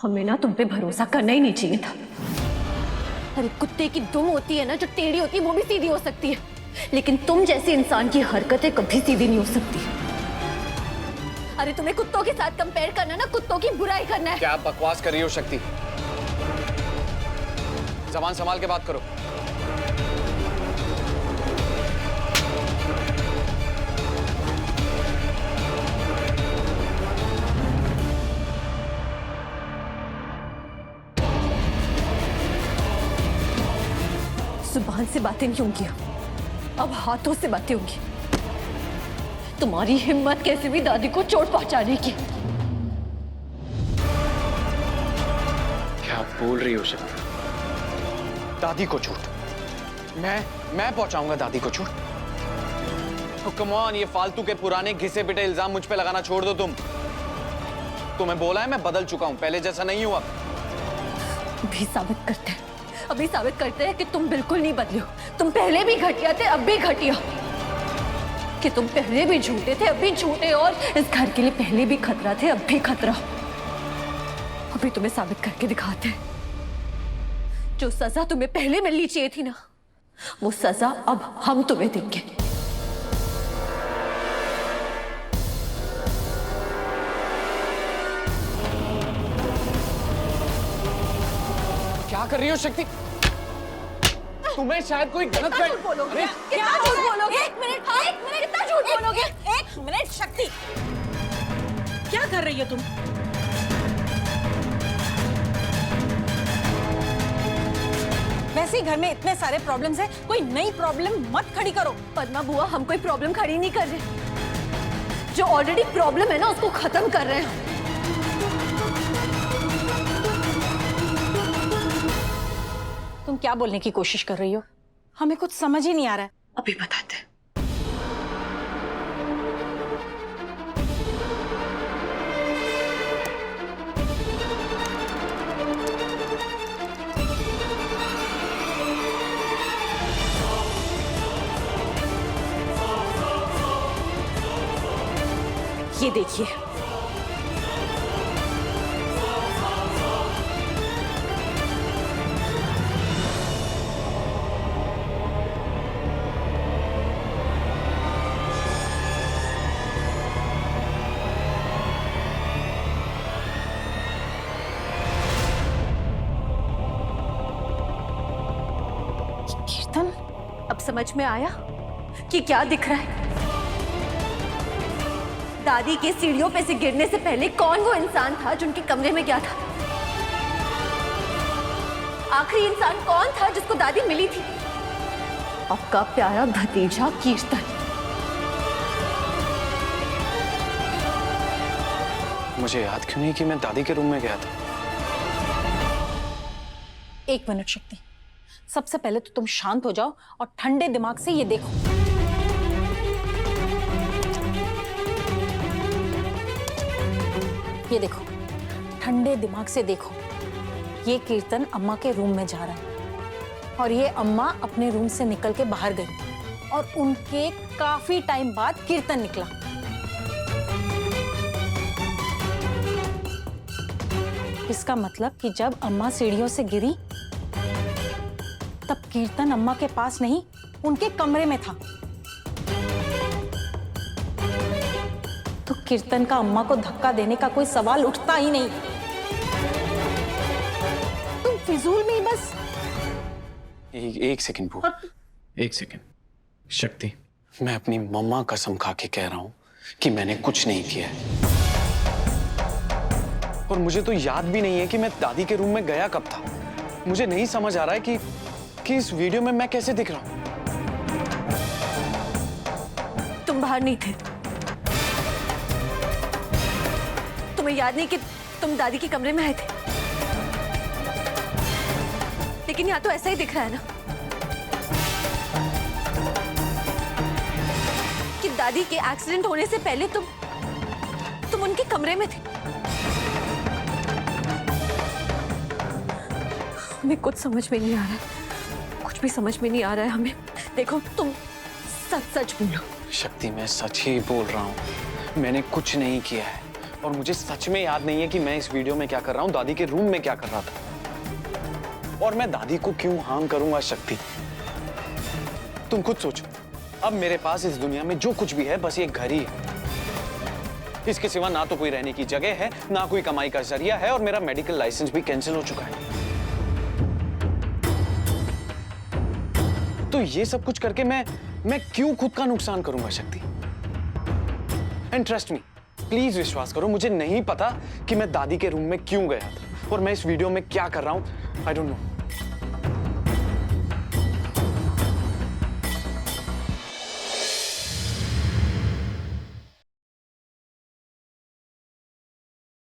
हमें ना तुम पे भरोसा करना ही नहीं चाहिए था। अरे कुत्ते की दुम होती है ना, जो टेढ़ी होती है वो भी सीधी हो सकती है, लेकिन तुम जैसे इंसान की हरकतें कभी सीधी नहीं हो सकती। अरे तुम्हें कुत्तों के साथ कंपेयर करना ना कुत्तों की बुराई करना है। क्या आप बकवास कर रही हो शक्ति? जबान संभाल के बात करो। जुबान से बातें नहीं होंगी, अब हाथों से बातें होंगी। तुम्हारी हिम्मत कैसे भी दादी को चोट पहुंचाने की। क्या बोल रही हो शक्ति? दादी को चोट? मैं पहुंचाऊंगा दादी को चोट? तो कम ऑन, ये फालतू के पुराने घिसे पिटे इल्जाम मुझ पे लगाना छोड़ दो तुम। तुम्हें बोला है मैं बदल चुका हूं, पहले जैसा नहीं हूं अब। अभी साबित करते हैं कि तुम बिल्कुल नहीं बदले हो। तुम पहले भी घटिया थे, अब भी घटिया। कि तुम पहले भी झूठे थे, अब भी झूठे, और इस घर के लिए पहले भी खतरा थे, अब भी खतरा। अभी तुम्हें साबित करके दिखाते हैं। जो सजा तुम्हें पहले मिलनी चाहिए थी ना, वो सजा अब हम तुम्हें देंगे। क्या कर रही हो शक्ति? तुम्हें शायद कोई गलत कितना झूठ बोलोगे? कितना झूठ बोलोगे? एक मिनट, कितना झूठ बोलोगे? एक मिनट शक्ति, क्या कर रही हो तुम? वैसे ही घर में इतने सारे प्रॉब्लम्स हैं, कोई नई प्रॉब्लम मत खड़ी करो। पद्मा बुआ, हम कोई प्रॉब्लम खड़ी नहीं कर रहे। जो ऑलरेडी प्रॉब्लम है ना, उसको खत्म कर रहे हैं। तुम क्या बोलने की कोशिश कर रही हो? हमें कुछ समझ ही नहीं आ रहा है। अभी बताते हैं। ये देखिए, कीर्तन, अब समझ में आया कि क्या दिख रहा है? दादी के सीढ़ियों पे से गिरने से पहले कौन वो इंसान था जो उनके कमरे में गया था? आखिरी इंसान कौन था जिसको दादी मिली थी? आपका प्यारा भतीजा कीर्तन। मुझे याद क्यों नहीं कि मैं दादी के रूम में गया था? एक मिनट शक्ति, सबसे पहले तो तुम शांत हो जाओ और ठंडे दिमाग से ये देखो। ये देखो, ठंडे दिमाग से देखो। ये कीर्तन अम्मा के रूम में जा रहा है और ये अम्मा अपने रूम से निकल के बाहर गई और उनके काफी टाइम बाद कीर्तन निकला। इसका मतलब कि जब अम्मा सीढ़ियों से गिरी तब कीर्तन अम्मा के पास नहीं, उनके कमरे में था। तो कीर्तन का अम्मा को धक्का देने का कोई सवाल उठता ही नहीं। तुम फिजूल में ही बस। एक सेकंड बुआ, एक सेकंड। शक्ति, मैं अपनी मम्मा कसम खा के कह रहा हूं कि मैंने कुछ नहीं किया है। और मुझे तो याद भी नहीं है कि मैं दादी के रूम में गया कब था। मुझे नहीं समझ आ रहा है कि इस वीडियो में मैं कैसे दिख रहा हूं। तुम बाहर नहीं थे। तुम्हें याद नहीं कि तुम दादी के कमरे में आए थे? लेकिन यहाँ तो ऐसा ही दिख रहा है ना कि दादी के एक्सीडेंट होने से पहले तुम उनके कमरे में थे। हमें कुछ समझ में नहीं आ रहा है, कुछ भी समझ में नहीं आ रहा है हमें। देखो, तुम सच सच बोलो। शक्ति, मैं सच ही बोल रहा हूं। मैंने कुछ नहीं किया है। और मुझे सच में याद नहीं है कि मैं इस वीडियो में क्या कर रहा हूँ, दादी के रूम में क्या कर रहा था, और मैं दादी को क्यों हार्म करूंगा शक्ति। तुम खुद सोचो, अब मेरे पास इस दुनिया में जो कुछ भी है बस ये घर ही है। इसके सिवा ना तो कोई रहने की जगह है, ना कोई कमाई का जरिया है, और मेरा मेडिकल लाइसेंस भी कैंसिल हो चुका है। तो ये सब कुछ करके मैं क्यों खुद का नुकसान करूंगा शक्ति। एंड ट्रस्ट मी, प्लीज विश्वास करो, मुझे नहीं पता कि मैं दादी के रूम में क्यों गया था और मैं इस वीडियो में क्या कर रहा हूं। I don't know.